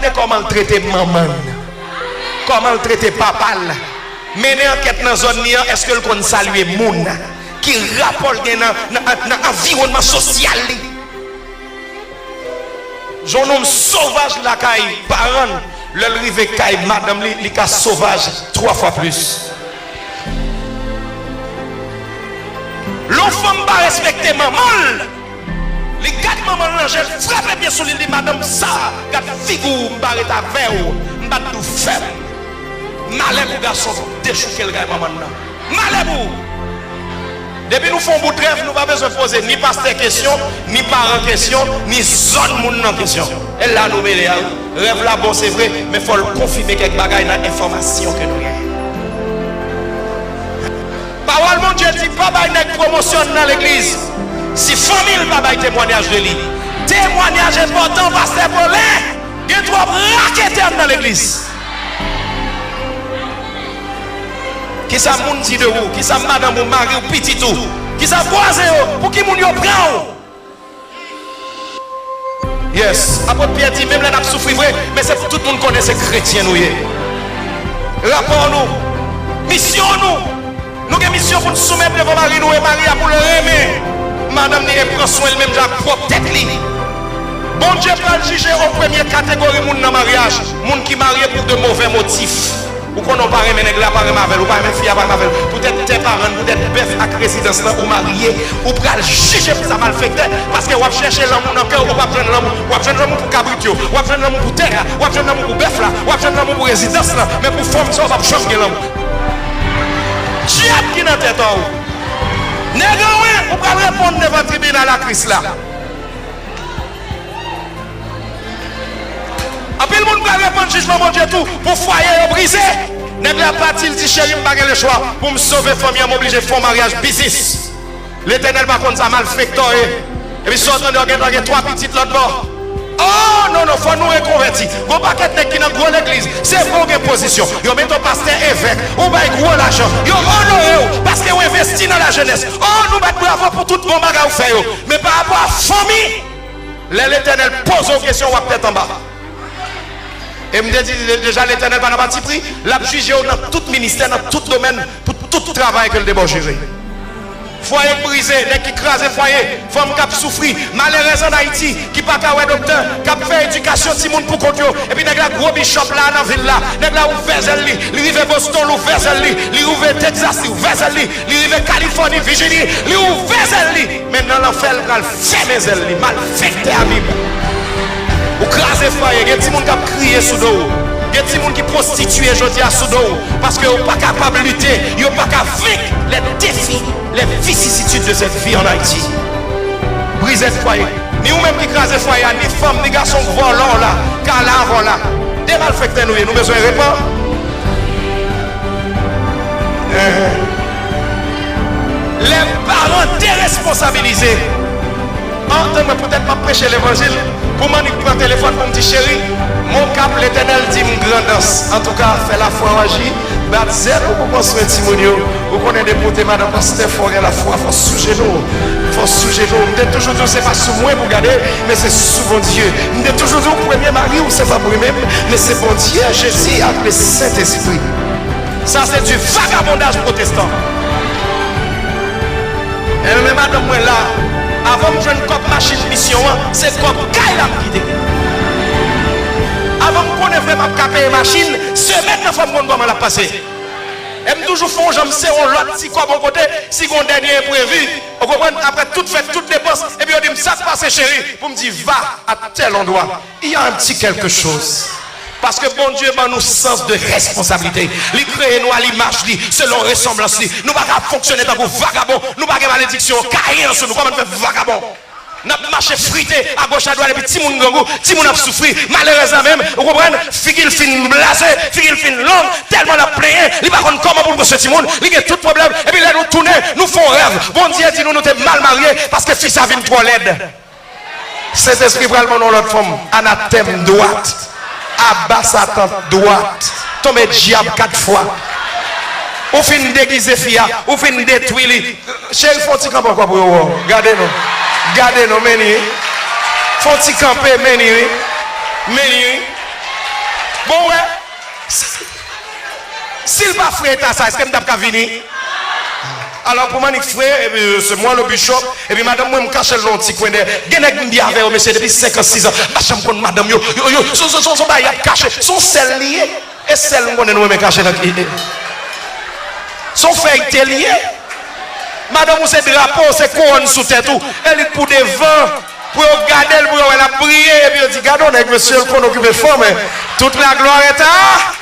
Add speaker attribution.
Speaker 1: regardez comment traiter maman. Comment traiter papa. Mener enquête dans la zone, est-ce que le qu'on salue moun qui rapporte dans l'environnement social. Jeune homme sauvage la caille, parent, le rive caille, madame, li ka sauvage 3 fois plus. L'enfant va respecter maman. Les gars maman l'angèle frappe bien sur lui, madame, ça, gars figure, m'barre ta verre, m'bat tout faible. Malheur garçon, déchouquer le gars maman. Malheur. Depuis nous faisons bout de rêve, nous n'avons pas besoin de poser ni pasteur question, ni parent question, ni zone moun en question. Et là nous mêlons. Rêve là bon c'est vrai, mais il faut le confirmer quelques bagailles dans l'information que nous avons. Parole mon Dieu dit pas de promotion dans l'église. Si famille pas de témoignage de lui. Témoignage important pasteur Paulin, il y a trop raqueter dans l'église. Qui ça moun dit de vous, qui ça madame ou mari ou petit tout, qui ça voisin pour qui moun yo prend. Yes, apôtre Pierre dit même là n'a souffrir vrai, mais c'est tout le monde connaît ces chrétiens nous. Rapport nous, mission nous avons mission pour nous soumettre devant Marie nous et Maria pour le aimer. Madame n'y prend soin elle-même de la propre tête li. Bon Dieu va juger en première catégorie moun dans mariage, moun qui marié pour de mauvais motifs. Ou qu'on n'a pas remis nègre là, pas remis avec, ou pas remis fille, pas remis avec. Peut-être tes parents, peut-être bœuf à résidence là, ou marié, ou pral juger pour ça malfecté. Parce que vous cherchez l'amour dans le cœur, ou pas prendre l'amour. Ou prendre l'amour pour cabritio, ou prendre l'amour pour terre, ou prendre l'amour pour bœuf là, ou prendre l'amour pour résidence là. Mais pour femme, ça, on va changer l'amour. Diable qui dans tête en haut. Nègre, oui, ou pas répondre devant le tribunal à Christ là. Après le monde va répondre jugement mon Dieu tout pour foyer brisé. N'est pas parti il dit chérie m'pas le choix pour me sauver famille m'obliger de faire mariage business. L'Éternel par contre ça mal fait et puis sortant de regarder 3 petites l'autre bord. Oh non non faut nous reconvertir. Bon paquet de qui dans grande église, c'est bonne position. Yo met ton pasteur évêque, ou bail gros l'argent. Yo honoré parce que vous investi dans la jeunesse. Oh nous mettons bravo pour tout bon bagage fait yo. Mais par rapport à famille, l'Éternel pose une question ou peut-être en bas. Et me dit déjà l'Éternel va pas pris, l'a jugé dans tout ministère, dans tout domaine, pour tout travail que le débat géré. Foyer brisé, les qui crasent foyer, femme qui a souffert, malheureusement en Haïti, qui pas qu'à docteur, qui a fait éducation si moun pour compte et puis nèg la gros bishop là dans ville là, nèg la ouvert li, li rive Boston ouvert li, li ouvert Texas li ouvert li, li rive Californie, Virginie, li ouvert li. Maintenant l'enfer va fermer zèle li, mal fêté à Bible. Ou crasez foyer, il y a des gens qui ont crié sous dos. Il y a des gens qui prostituent aujourd'hui à sous dos. Parce qu'ils ne sont pas capables de lutter, ils ne sont pas capables de vaincre les défis, les vicissitudes de cette vie en Haïti. Brisez foyer. Ni vous-même qui crasez foyer, ni femmes, ni garçons qui vont là, car là, vont là. Des malfaiteurs, nous avons besoin de répondre. Les parents déresponsabilisés. Peut-être pas prêcher l'évangile. Pour moi, je prends le téléphone pour me dire chérie, mon cap l'Éternel dit une grandance. En tout cas, fait la foi agir. Baptisez pour construire Timonio. Vous connaissez des potes, madame pasteur, il faut la foi, il faut sous genoux. Il faut sous genoux. Je dis toujours, c'est pas sous moi pour garder, mais c'est sous bon Dieu. Je dis toujours, premier mari ou c'est pas pour lui-même, mais c'est bon Dieu, Jésus avec le Saint-Esprit. Ça, c'est du vagabondage protestant. Et même madame, moi là. Avant de jouer une cop machine mission, c'est cop Kaila qui avant de connaître vraiment caper machine, semaine de femme comment la passer. Elle me toujours font j'aime c'est on l'autre si quoi bon côté, si on dernier prévu, on comprend après toute fête, toute dépense et puis on dit ça se passe chérie, pour me dire va à tel endroit. Il y a un petit quelque chose. Parce que bon Dieu m'a nous sens de responsabilité. Il crée nous à l'image, selon ressemblance. Nous ne pouvons pas fonctionner dans vos vagabonds. Nous ne pouvons pas malédiction, carrière sur nous. Comment on fait vagabond? Nous avons marché frité à gauche à droite. Et puis, si nous avons souffert, malheureusement même, vous comprenez, figure fin blasé, figure fin longue, tellement la plaie, il va comprendre comment pour ce petit monde, il y a tout problème. Et puis là, nous tournons, nous faisons rêve. Bon Dieu dit nous, nous sommes mal mariés parce que fils a vu trop laide. Cet esprit vraiment dans l'autre forme, anathème droite. Abat Satan droite, tombe diable 4 fois. Ou fin déguisé fia, ou fin détruire. Chérie, faut-il camper quoi pour vous? Gardez-nous, meni. Faut-il camper, meni. Bon, ouais. S'il pas frère ça, est-ce que je peux venir? Alors pour moi, frère, c'est moi le bishop, et puis madame, moi, je me cache le long petit coin de. Genek me dit avec monsieur depuis 56 ans, ma chambre contre madame, son bail a caché, son sel lié, et sel, on est caché dans l'idée. Son fait lié. Madame, c'est drapeau, c'est couronne sous tête, elle est pour des vents, pour regarder, pour elle a prié, et puis elle dit, gardons avec monsieur, qu'on occupe de femme, toute la gloire est à.